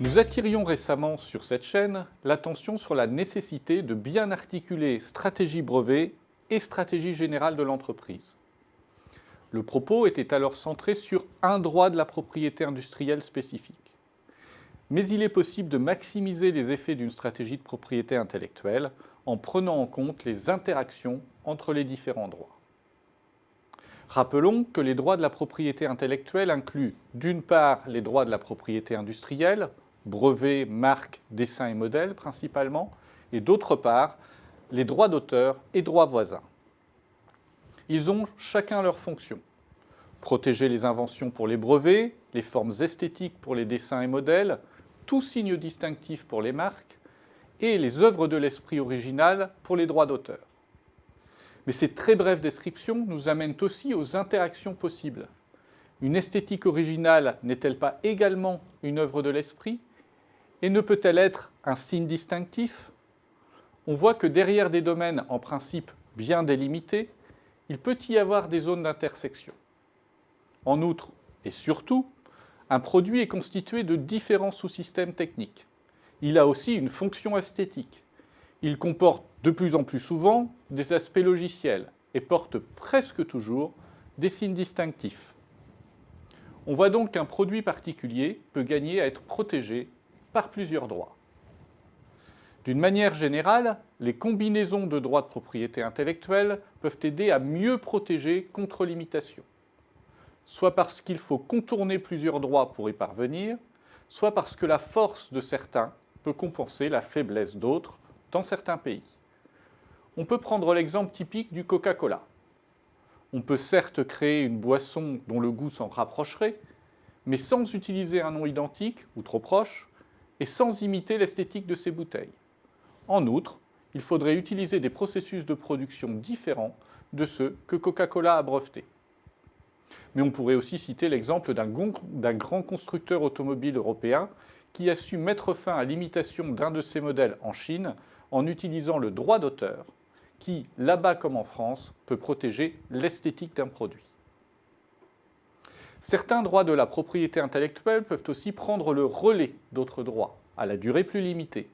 Nous attirions récemment sur cette chaîne l'attention sur la nécessité de bien articuler stratégie brevet et stratégie générale de l'entreprise. Le propos était alors centré sur un droit de la propriété industrielle spécifique. Mais il est possible de maximiser les effets d'une stratégie de propriété intellectuelle en prenant en compte les interactions entre les différents droits. Rappelons que les droits de la propriété intellectuelle incluent d'une part les droits de la propriété industrielle, brevets, marques, dessins et modèles principalement, et d'autre part les droits d'auteur et droits voisins. Ils ont chacun leur fonction. Protéger les inventions pour les brevets, les formes esthétiques pour les dessins et modèles, tout signe distinctif pour les marques, et les œuvres de l'esprit original pour les droits d'auteur. Mais ces très brèves descriptions nous amènent aussi aux interactions possibles. Une esthétique originale n'est-elle pas également une œuvre de l'esprit? Et ne peut-elle être un signe distinctif? On voit que derrière des domaines en principe bien délimités, il peut y avoir des zones d'intersection. En outre, et surtout, un produit est constitué de différents sous-systèmes techniques. Il a aussi une fonction esthétique. Il comporte de plus en plus souvent des aspects logiciels et porte presque toujours des signes distinctifs. On voit donc qu'un produit particulier peut gagner à être protégé par plusieurs droits. D'une manière générale, les combinaisons de droits de propriété intellectuelle peuvent aider à mieux protéger contre l'imitation, soit parce qu'il faut contourner plusieurs droits pour y parvenir, soit parce que la force de certains peut compenser la faiblesse d'autres dans certains pays. On peut prendre l'exemple typique du Coca-Cola. On peut certes créer une boisson dont le goût s'en rapprocherait, mais sans utiliser un nom identique ou trop proche, et sans imiter l'esthétique de ses bouteilles. En outre, il faudrait utiliser des processus de production différents de ceux que Coca-Cola a brevetés. Mais on pourrait aussi citer l'exemple d'un grand constructeur automobile européen qui a su mettre fin à l'imitation d'un de ses modèles en Chine en utilisant le droit d'auteur qui, là-bas comme en France, peut protéger l'esthétique d'un produit. Certains droits de la propriété intellectuelle peuvent aussi prendre le relais d'autres droits, à la durée plus limitée.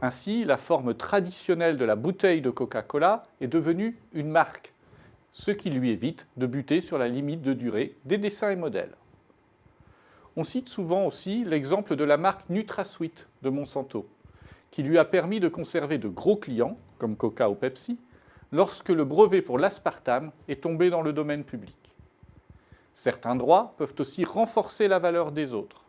Ainsi, la forme traditionnelle de la bouteille de Coca-Cola est devenue une marque, ce qui lui évite de buter sur la limite de durée des dessins et modèles. On cite souvent aussi l'exemple de la marque NutraSweet de Monsanto, qui lui a permis de conserver de gros clients, comme Coca ou Pepsi, lorsque le brevet pour l'aspartame est tombé dans le domaine public. Certains droits peuvent aussi renforcer la valeur des autres.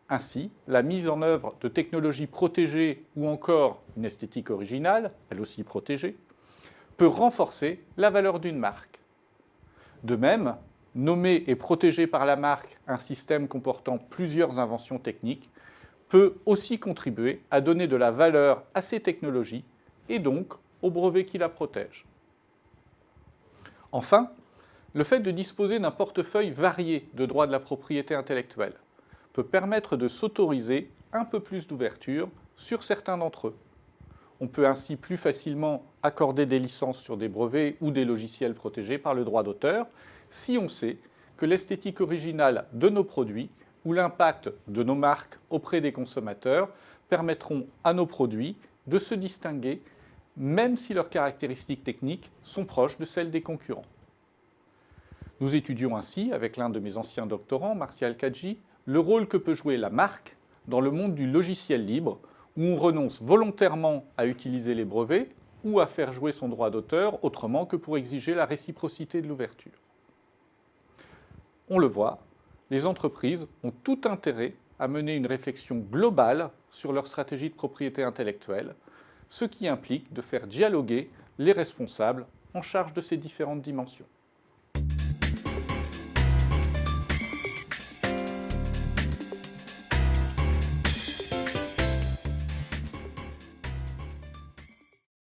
Ainsi, la mise en œuvre de technologies protégées ou encore une esthétique originale, elle aussi protégée, peut renforcer la valeur d'une marque. De même, nommer et protéger par la marque un système comportant plusieurs inventions techniques peut aussi contribuer à donner de la valeur à ces technologies et donc aux brevets qui la protègent. Enfin, le fait de disposer d'un portefeuille varié de droits de la propriété intellectuelle peut permettre de s'autoriser un peu plus d'ouverture sur certains d'entre eux. On peut ainsi plus facilement accorder des licences sur des brevets ou des logiciels protégés par le droit d'auteur si on sait que l'esthétique originale de nos produits ou l'impact de nos marques auprès des consommateurs permettront à nos produits de se distinguer même si leurs caractéristiques techniques sont proches de celles des concurrents. Nous étudions ainsi, avec l'un de mes anciens doctorants, Martial Kadji, le rôle que peut jouer la marque dans le monde du logiciel libre, où on renonce volontairement à utiliser les brevets ou à faire jouer son droit d'auteur autrement que pour exiger la réciprocité de l'ouverture. On le voit, les entreprises ont tout intérêt à mener une réflexion globale sur leur stratégie de propriété intellectuelle, ce qui implique de faire dialoguer les responsables en charge de ces différentes dimensions.